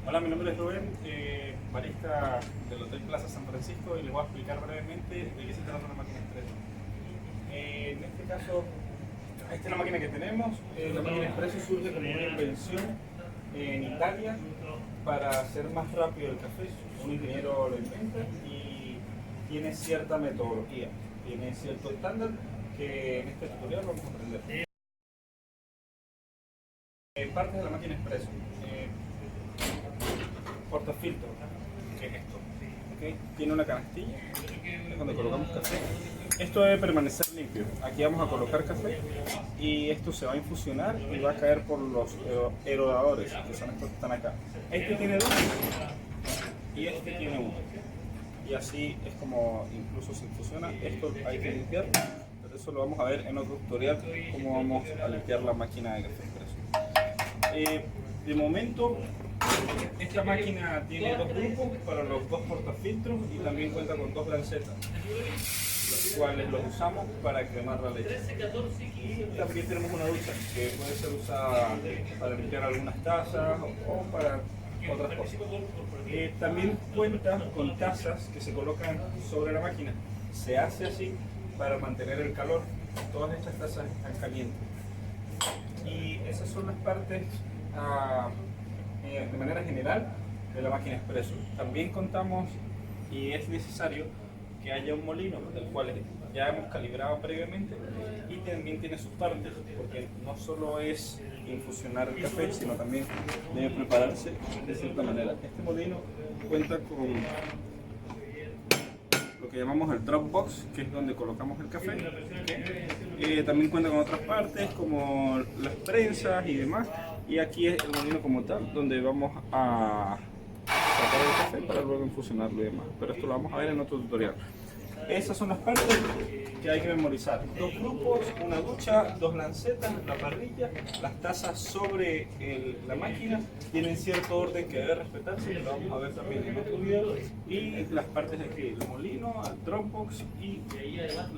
Hola, mi nombre es Rubén, barista del Hotel Plaza San Francisco, y les voy a explicar brevemente de qué se trata una máquina expreso. En este caso, esta es la máquina que tenemos. La máquina expreso surge como una invención en Italia para hacer más rápido el café. Un ingeniero lo inventa y tiene cierta metodología, tiene cierto estándar que en este tutorial vamos a aprender. Partes de la máquina expreso. Portafiltro, que es esto, ¿okay? Tiene una canastilla, es donde colocamos café. Esto debe permanecer limpio. Aquí vamos a colocar café y esto se va a infusionar y va a caer por los aerodadores, que son estos que están acá. Este tiene dos y este tiene uno. Y así es como incluso se infusiona. Esto hay que limpiarlo, pero eso lo vamos a ver en otro tutorial, cómo vamos a limpiar la máquina de café expreso. De momento, esta máquina tiene dos grupos para los dos portafiltros y también cuenta con dos lancetas, los cuales los usamos para cremar la leche. Y también tenemos una ducha que puede ser usada para limpiar algunas tazas o para otras cosas. También cuenta con tazas que se colocan sobre la máquina. Se hace así para mantener el calor. Todas estas tazas están calientes. Y esas son las partes de manera general de la máquina expreso. También contamos, y es necesario, que haya un molino, del cual ya hemos calibrado previamente, y también tiene sus partes, porque no solo es infusionar el café, sino también debe prepararse de cierta manera. Este molino cuenta con lo que llamamos el drop box, que es donde colocamos el café. También cuenta con otras partes como las prensas y demás, y aquí es el molino como tal, donde vamos a sacar el café para luego infusionarlo y demás, pero esto lo vamos a ver en otro tutorial. Esas son las partes que hay que memorizar: dos grupos, una ducha, dos lancetas, la parrilla, las tazas sobre la máquina tienen cierto orden que debe respetarse, lo vamos a ver también en otro video, y las partes de aquí, el molino, el dropbox y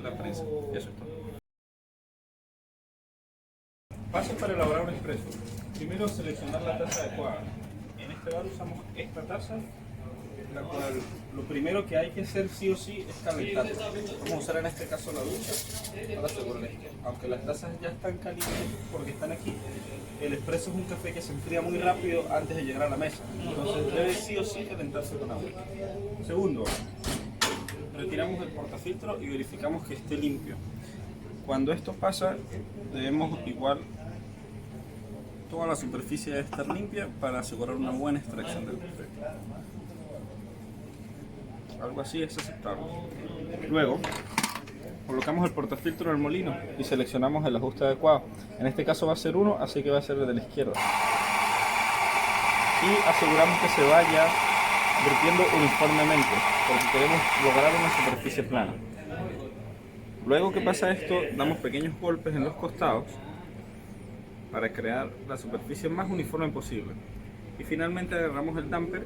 la prensa. Eso es todo. Pasos para elaborar un expreso. Primero, seleccionar la taza adecuada. En este bar usamos esta taza, la cual lo primero que hay que hacer sí o sí es calentarla. Vamos a usar en este caso la ducha para asegurar esto. Aunque las tazas ya están calientes porque están aquí, el expreso es un café que se enfría muy rápido antes de llegar a la mesa. Entonces debe sí o sí calentarse con agua. Segundo, retiramos el portafiltro y verificamos que esté limpio. Cuando esto pasa, debemos igual toda la superficie debe estar limpia para asegurar una buena extracción del café. Algo así es aceptable. Luego, colocamos el portafiltro en el molino y seleccionamos el ajuste adecuado. En este caso va a ser 1, así que va a ser de la izquierda. Y aseguramos que se vaya vertiendo uniformemente, porque queremos lograr una superficie plana. Luego que pasa esto, damos pequeños golpes en los costados para crear la superficie más uniforme posible. Y finalmente agarramos el damper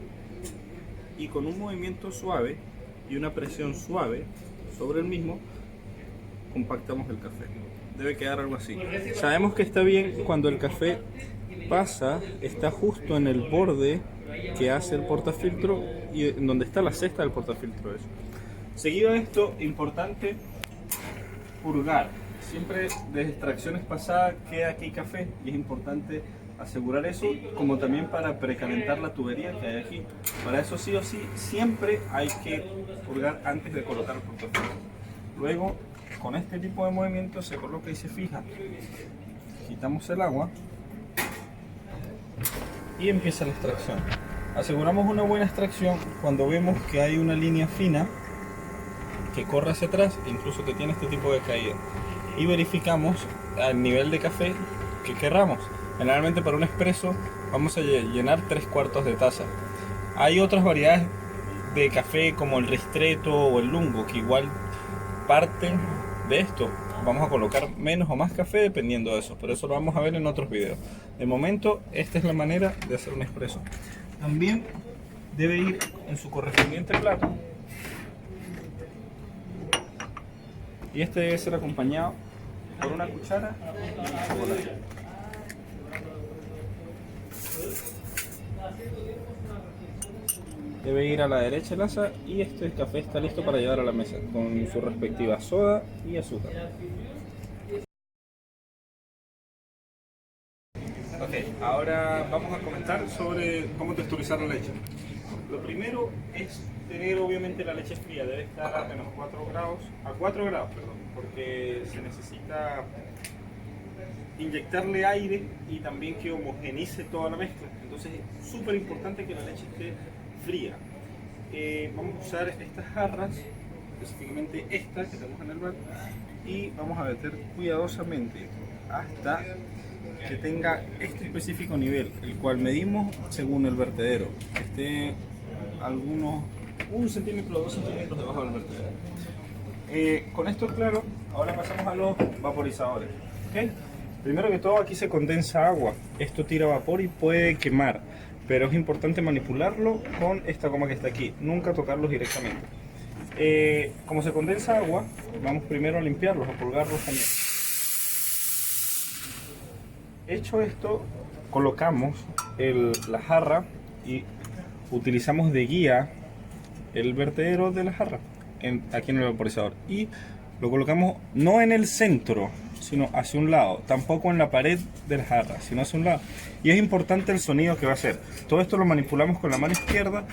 y con un movimiento suave y una presión suave sobre el mismo, compactamos el café. Debe quedar algo así. Sabemos que está bien cuando el café pasa, está justo en el borde que hace el portafiltro y en donde está la cesta del portafiltro. Eso. Seguido a esto, importante purgar. Siempre desde extracciones pasadas queda aquí café y es importante asegurar eso, como también para precalentar la tubería que hay aquí. Para eso sí o sí siempre hay que purgar antes de colocar el portafiltro. Luego, con este tipo de movimiento se coloca y se fija. Quitamos el agua y empieza la extracción. Aseguramos una buena extracción cuando vemos que hay una línea fina que corre hacia atrás, incluso que tiene este tipo de caída, y verificamos el nivel de café que querramos. Generalmente para un expreso vamos a llenar 3/4 de taza. Hay otras variedades de café como el ristretto o el lungo que igual parten de esto. Vamos a colocar menos o más café dependiendo de eso, pero eso lo vamos a ver en otros videos. De momento, esta es la manera de hacer un expreso. También debe ir en su correspondiente plato, y este debe ser acompañado por una cuchara y un chocolate. debe ir a la derecha el asa y este café está listo para llevar a la mesa con su respectiva soda y azúcar. Ok, ahora vamos a comentar sobre cómo texturizar la leche. Lo primero es tener obviamente la leche fría, debe estar a menos 4 grados, perdón, porque se necesita inyectarle aire y también que homogenice toda la mezcla. Entonces es súper importante que la leche esté fría. Vamos a usar estas jarras, específicamente esta que tenemos en el bar, y vamos a meter cuidadosamente hasta que tenga este específico nivel, el cual medimos según el vertedero, que esté algunos 1 centímetro o 2 centímetros debajo del vertedero. Con esto claro, ahora pasamos a los vaporizadores. ¿Okay? Primero que todo, aquí se condensa agua, esto tira vapor y puede quemar, pero es importante manipularlo con esta goma que está aquí, nunca tocarlos directamente. Como se condensa agua, vamos primero a limpiarlos, a purgarlos también. Hecho esto, colocamos la jarra y utilizamos de guía el vertedero de la jarra aquí en el vaporizador y lo colocamos no en el centro, sino hacia un lado, tampoco en la pared de la jarra, sino hacia un lado. Y es importante el sonido que va a hacer. Todo esto lo manipulamos con la mano izquierda,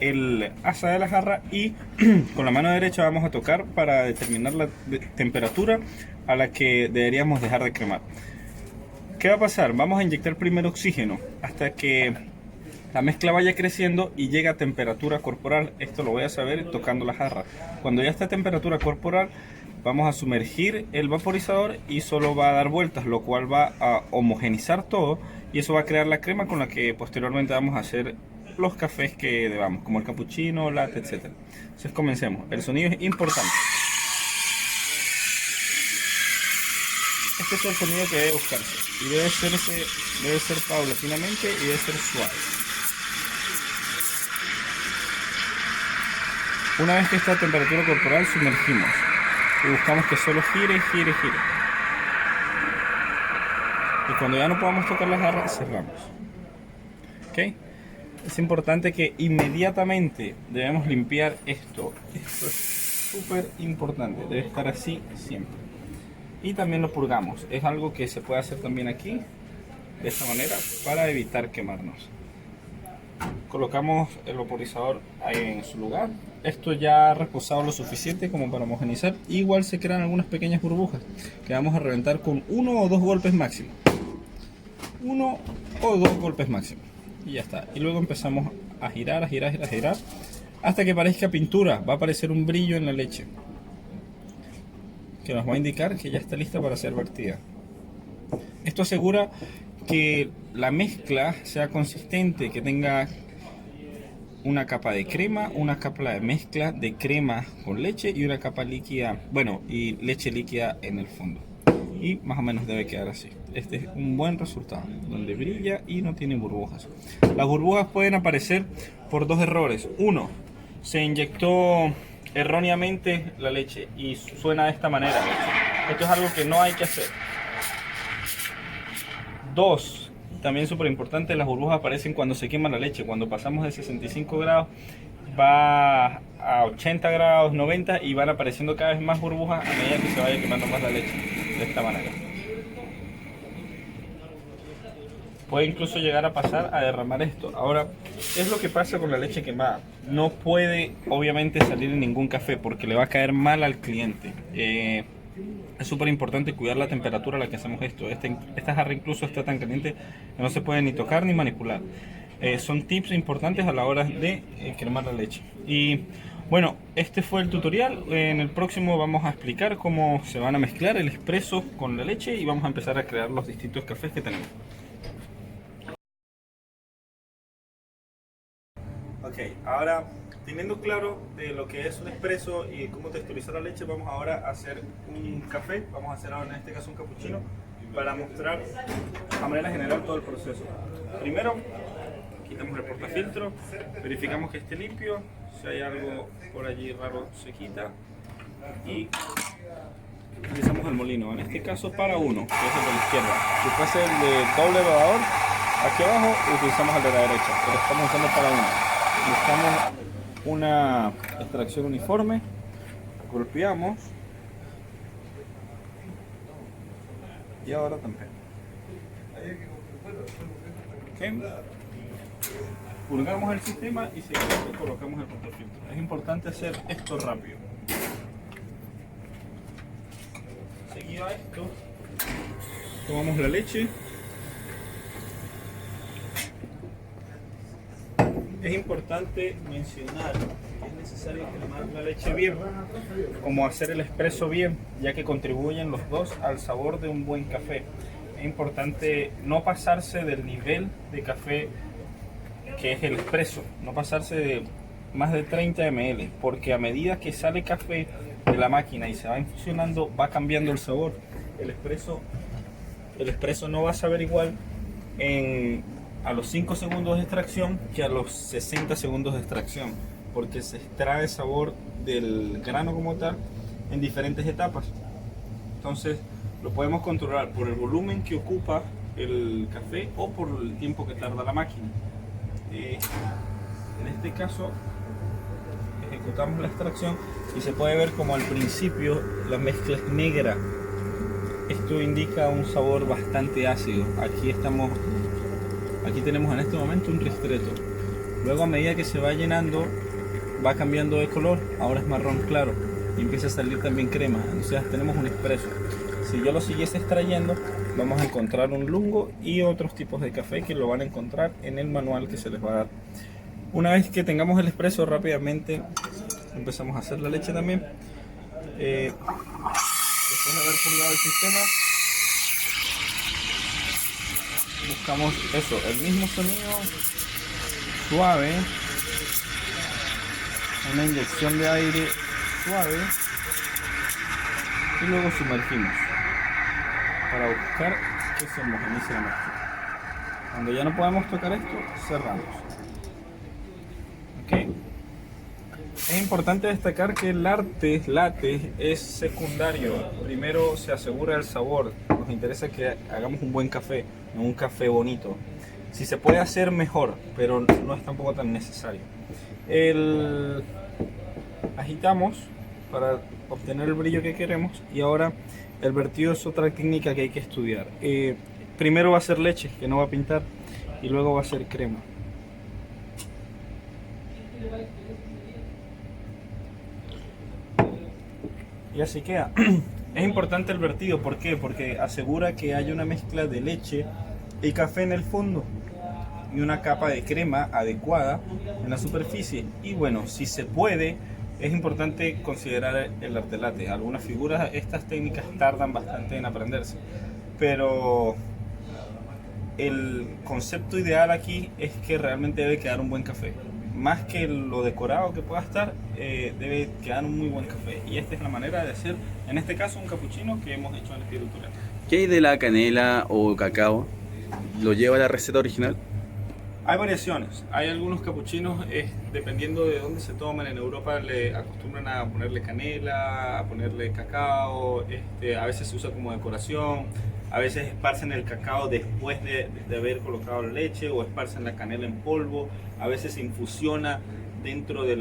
el asa de la jarra, y con la mano derecha vamos a tocar para determinar la temperatura a la que deberíamos dejar de cremar. ¿Qué va a pasar? Vamos a inyectar primero oxígeno hasta que la mezcla vaya creciendo y llegue a temperatura corporal. Esto lo voy a saber tocando la jarra. Cuando ya esté a temperatura corporal, vamos a sumergir el vaporizador y solo va a dar vueltas, lo cual va a homogenizar todo y eso va a crear la crema con la que posteriormente vamos a hacer los cafés que debamos, como el cappuccino, latte, etc. Entonces comencemos. El sonido es importante. Este es el sonido que debe buscarse y debe ser paulatinamente y debe ser suave. Una vez que está a temperatura corporal, sumergimos y buscamos que solo gire, gire, gire. Y cuando ya no podamos tocar la jarra, cerramos. ¿Ok? Es importante que inmediatamente debemos limpiar esto. Esto es súper importante, debe estar así siempre. Y también lo purgamos. Es algo que se puede hacer también aquí, de esta manera, para evitar quemarnos. Colocamos el vaporizador ahí en su lugar. Esto ya ha reposado lo suficiente como para homogenizar. Igual se crean algunas pequeñas burbujas que vamos a reventar con 1 o 2 golpes máximo. 1 o 2 golpes máximo. Y ya está. Y luego empezamos a girar, a girar, a girar, hasta que parezca pintura. Va a aparecer un brillo en la leche, que nos va a indicar que ya está lista para ser vertida. Esto asegura que la mezcla sea consistente, que tenga una capa de crema, una capa de mezcla de crema con leche y una capa líquida, bueno, y leche líquida en el fondo. Y más o menos debe quedar así. Este es un buen resultado, donde brilla y no tiene burbujas. Las burbujas pueden aparecer por 2 errores. Uno, se inyectó erróneamente la leche y suena de esta manera. Esto es algo que no hay que hacer. 2, también súper importante, las burbujas aparecen cuando se quema la leche. Cuando pasamos de 65 grados va a 80 grados, 90 y van apareciendo cada vez más burbujas a medida que se vaya quemando más la leche. De esta manera. Puede incluso llegar a pasar a derramar esto. Ahora, ¿qué es lo que pasa con la leche quemada? No puede obviamente salir en ningún café porque le va a caer mal al cliente. Es súper importante cuidar la temperatura a la que hacemos esto. Esta jarra incluso está tan caliente que no se puede ni tocar ni manipular. Son tips importantes a la hora de cremar la leche. Y bueno, este fue el tutorial. En el próximo vamos a explicar cómo se van a mezclar el espresso con la leche y vamos a empezar a crear los distintos cafés que tenemos. Ok, ahora teniendo claro de lo que es un espresso y cómo texturizar la leche, vamos ahora a hacer un café. Vamos a hacer ahora en este caso un cappuccino para mostrar a manera general todo el proceso. Primero, quitamos el portafiltro, verificamos que esté limpio, si hay algo por allí raro se quita y utilizamos el molino, en este caso para uno, que es el de la izquierda. Si fuese el de doble rodador, aquí abajo utilizamos el de la derecha, pero estamos usando para uno. buscamos una extracción uniforme, golpeamos y ahora también. Okay. Purgamos el sistema y seguidamente colocamos el portafiltro. Es importante hacer esto rápido. Seguido a esto, tomamos la leche. Es importante mencionar que es necesario cremar la leche bien, como hacer el expreso bien, ya que contribuyen los dos al sabor de un buen café. Es importante no pasarse del nivel de café que es el expreso, no pasarse de más de 30 ml, porque a medida que sale café de la máquina y se va infusionando, va cambiando el sabor. El expreso no va a saber igual a los 5 segundos de extracción que a los 60 segundos de extracción, porque se extrae sabor del grano como tal en diferentes etapas. Entonces lo podemos controlar por el volumen que ocupa el café o por el tiempo que tarda la máquina. En este caso ejecutamos la extracción y se puede ver como al principio la mezcla es negra. Esto indica un sabor bastante ácido. Aquí tenemos en este momento un ristretto. Luego, a medida que se va llenando, va cambiando de color. Ahora es marrón claro y empieza a salir también crema. Entonces tenemos un expreso. Si yo lo siguiese extrayendo, vamos a encontrar un lungo y otros tipos de café que lo van a encontrar en el manual que se les va a dar. Una vez que tengamos el expreso, rápidamente empezamos a hacer la leche también. Después de haber purgado el sistema, buscamos eso, el mismo sonido suave, una inyección de aire suave y luego sumergimos para buscar que se homogenice la mezcla. Cuando ya no podemos tocar esto, cerramos. ¿Okay? Es importante destacar que el latte es secundario. Primero se asegura el sabor. Nos interesa que hagamos un buen café, no un café bonito. Si se puede hacer, mejor, pero no es tampoco tan necesario. Agitamos para obtener el brillo que queremos y ahora el vertido es otra técnica que hay que estudiar. Primero va a ser leche, que no va a pintar, y luego va a ser crema. Y así queda. Es importante el vertido, ¿por qué? Porque asegura que haya una mezcla de leche y café en el fondo y una capa de crema adecuada en la superficie. Y bueno, si se puede, es importante considerar el arte latte. Algunas figuras, estas técnicas tardan bastante en aprenderse, pero el concepto ideal aquí es que realmente debe quedar un buen café. Más que lo decorado que pueda estar, debe quedar un muy buen café. Y esta es la manera de hacer, en este caso, un cappuccino que hemos hecho en este tutorial. ¿Qué hay de la canela o cacao? ¿Lo lleva la receta original? Hay variaciones. Hay algunos capuchinos, dependiendo de dónde se toman. En Europa le acostumbran a ponerle canela, a ponerle cacao. A veces se usa como decoración. A veces esparcen el cacao después de haber colocado la leche, o esparcen la canela en polvo. A veces se infusiona dentro de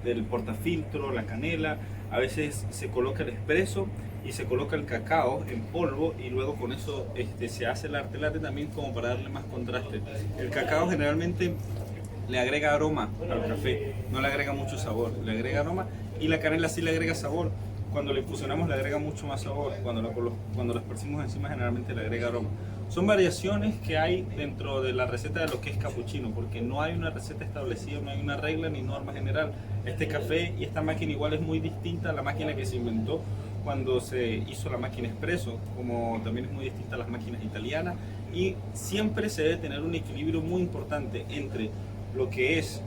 del portafiltro la canela. A veces se coloca el espresso y se coloca el cacao en polvo, y luego con eso se hace el arte latte también, como para darle más contraste. El cacao generalmente le agrega aroma al café, no le agrega mucho sabor, le agrega aroma, y la canela sí le agrega sabor. Cuando le infusionamos le agrega mucho más sabor, cuando lo esparcimos encima generalmente le agrega aroma. Son variaciones que hay dentro de la receta de lo que es cappuccino, porque no hay una receta establecida, no hay una regla ni norma general. Este café y esta máquina igual es muy distinta a la máquina que se inventó cuando se hizo la máquina espresso, como también es muy distinta a las máquinas italianas, y siempre se debe tener un equilibrio muy importante entre lo que es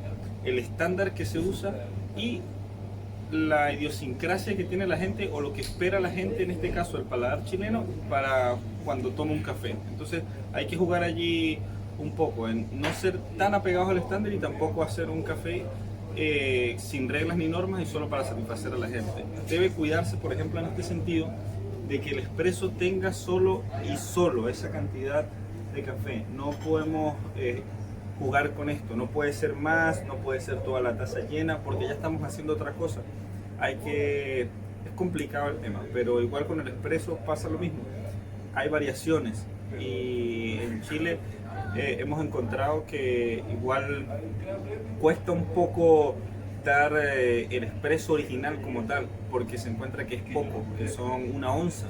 el estándar que se usa y la idiosincrasia que tiene la gente, o lo que espera la gente, en este caso el paladar chileno, para cuando toma un café. Entonces hay que jugar allí un poco en no ser tan apegados al estándar y tampoco hacer un café sin reglas ni normas y solo para satisfacer a la gente. Debe cuidarse, por ejemplo, en este sentido, de que el expreso tenga solo esa cantidad de café. No podemos jugar con esto. No puede ser más, no puede ser toda la taza llena, porque ya estamos haciendo otra cosa. Es complicado el tema, pero igual con el espresso pasa lo mismo. Hay variaciones y en Chile hemos encontrado que igual cuesta un poco dar el espresso original como tal, porque se encuentra que es poco, que son 1 onza.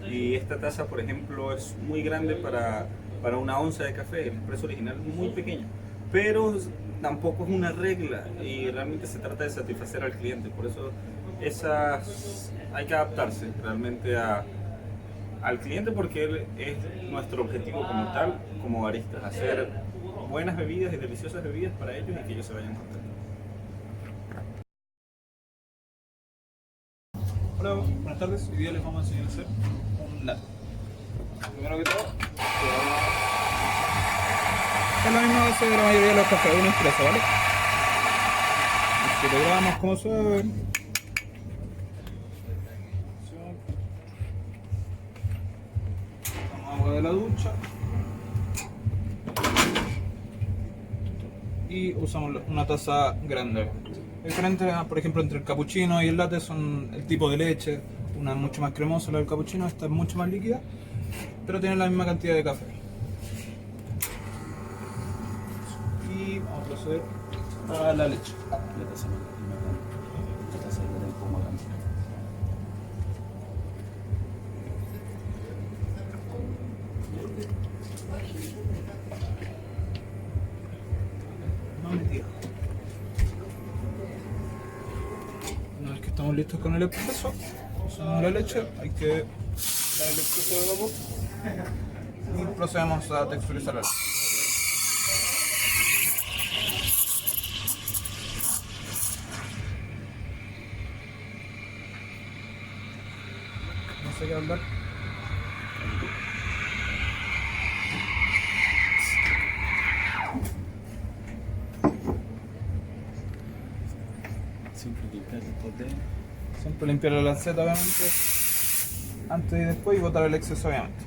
Y esta taza, por ejemplo, es muy grande para 1 onza de café. El espresso original es muy pequeño, pero tampoco es una regla y realmente se trata de satisfacer al cliente. Por eso hay que adaptarse realmente al cliente, porque él es nuestro objetivo como tal, como baristas, hacer buenas bebidas y deliciosas bebidas para ellos y que ellos se vayan contentos. Hola, buenas tardes. Hoy día les vamos a enseñar a hacer un latte. Primero que todo, es la misma base de la mayoría de los cafés, un espresso, ¿vale? Si logramos, como se ve, agua de la ducha y usamos una taza grande. Diferente, por ejemplo, entre el cappuccino y el latte son el tipo de leche. Una es mucho más cremosa, la del cappuccino, esta es mucho más líquida, pero tiene la misma cantidad de café. Y vamos a proceder a la leche. No metida. Una vez que estamos listos con el espresso, usamos la leche, hay que dar el exceso de vapor y procedemos a texturizar la leche. No sé qué hablar. Siempre limpiar la lanceta, obviamente, antes y después, y botar el exceso, obviamente.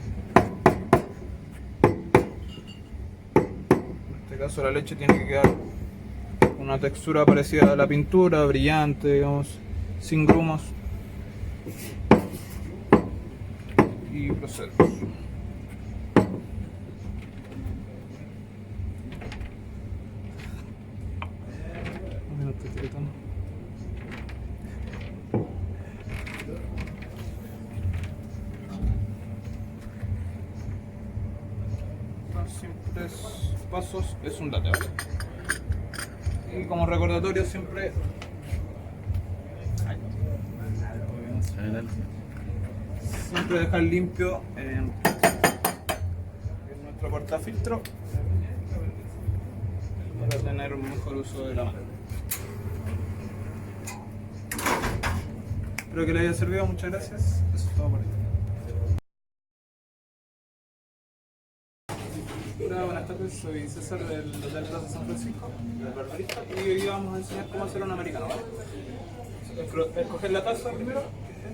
En este caso la leche tiene que quedar con una textura parecida a la pintura, brillante, digamos, sin grumos. Y procedemos. Simples pasos es un latte, ¿vale? Y como recordatorio siempre dejar limpio en nuestro portafiltro para tener un mejor uso de la mano. Espero que les haya servido, muchas gracias. Eso es todo por hoy. Hola, buenas tardes, soy César del Hotel Plaza San Francisco, del barbarista, y hoy vamos a enseñar cómo hacer un americano, ¿vale? Escoger la taza primero,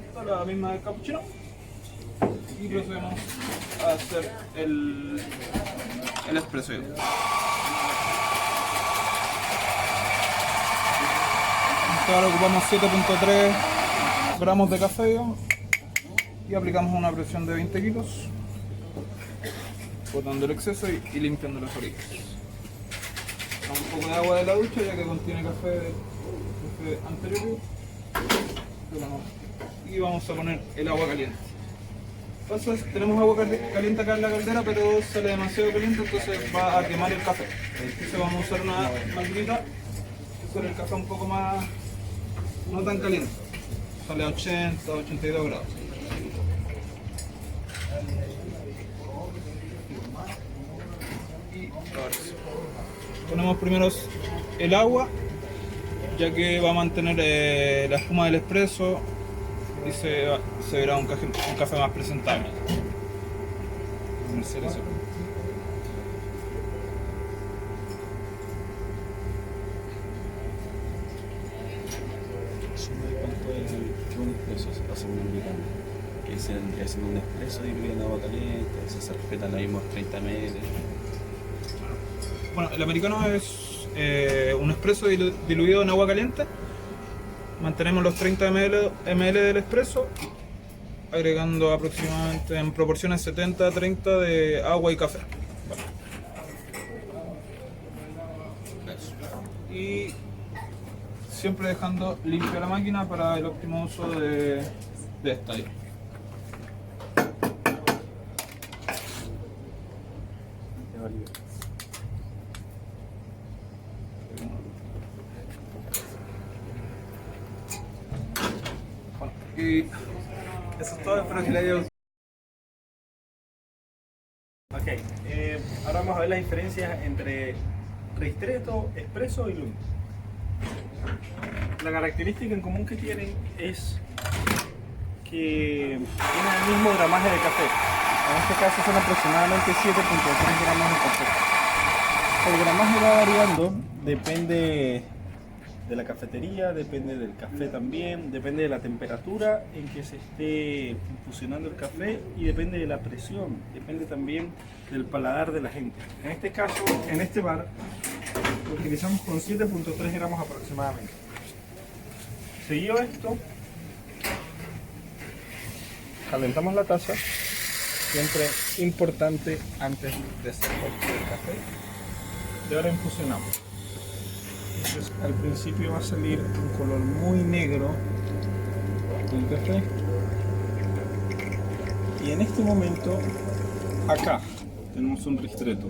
esta, la misma del cappuccino, y procedemos a hacer el espresso. Ahora ocupamos 7.3 gramos de café, digamos, y aplicamos una presión de 20 kilos. Botando el exceso y limpiando las orillas. Un poco de agua de la ducha, ya que contiene café anterior. Y vamos a poner el agua caliente. Entonces tenemos agua caliente acá en la caldera, pero sale demasiado caliente, entonces va a quemar el café. Entonces vamos a usar una maquinita que hacer el café un poco más, no tan caliente. Sale a 80, 82 grados. Ponemos primero el agua, ya que va a mantener la espuma del espresso y se verá un café más presentable. Un espresso se pasa un americano, que se vendría haciendo un espresso diluido en agua caliente, se respeta los mismos 30 ml. Bueno, el americano es un espresso diluido en agua caliente. Mantenemos los 30 ml del espresso, agregando aproximadamente en proporciones 70-30 de agua y café. Bueno. Eso. Y siempre dejando limpia la máquina para el óptimo uso de esta. Bueno, y eso es todo, espero que le haya gustado. Ok, ahora vamos a ver las diferencias entre ristretto, espresso y lungo. La característica en común que tienen es que tienen el mismo gramaje de café. En este caso son aproximadamente 7.3 gramos de café. El gramaje va variando, depende de la cafetería, depende del café también, depende de la temperatura en que se esté infusionando el café y depende de la presión, depende también del paladar de la gente. En este caso, en este bar, lo utilizamos con 7.3 gramos aproximadamente. Seguido esto, calentamos la taza, siempre importante antes de hacer cualquier café, y ahora infusionamos. Entonces, al principio va a salir un color muy negro del café y en este momento acá tenemos un ristretto.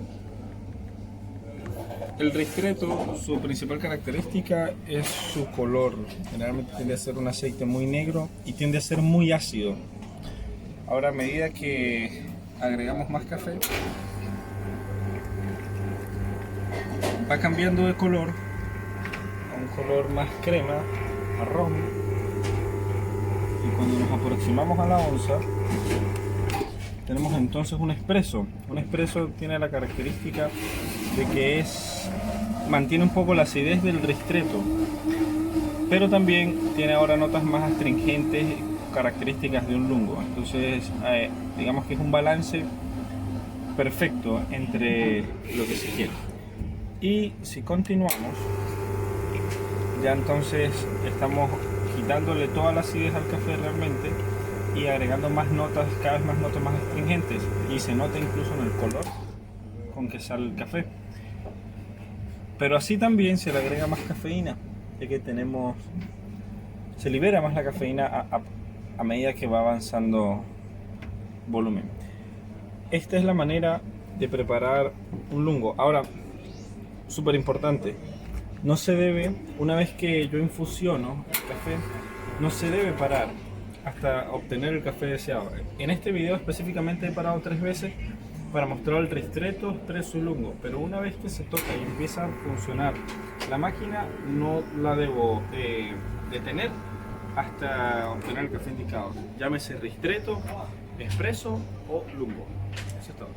El ristretto, su principal característica es su color. Generalmente tiende a ser un aceite muy negro y tiende a ser muy ácido. Ahora, a medida que agregamos más café, va cambiando de color a un color más crema, marrón. Y cuando nos aproximamos a la onza, tenemos entonces un espresso. Un espresso tiene la característica de que mantiene un poco la acidez del ristretto, pero también tiene ahora notas más astringentes, características de un lungo. Entonces, digamos que es un balance perfecto entre lo que se quiere. Y si continuamos, ya entonces estamos quitándole toda la acidez al café realmente y agregando más notas, cada vez más notas más astringentes, y se nota incluso en el color con que sale el café. Pero así también se le agrega más cafeína, ya que se libera más la cafeína a medida que va avanzando volumen. Esta es la manera de preparar un lungo. Ahora, súper importante, no se debe, una vez que yo infusiono el café, no se debe parar hasta obtener el café deseado. En este video específicamente he parado 3 veces para mostrar el ristretto, espresso y lungo, pero una vez que se toca y empieza a funcionar la máquina, no la debo detener hasta obtener el café indicado, llámese ristretto, espresso o lungo. Eso es todo.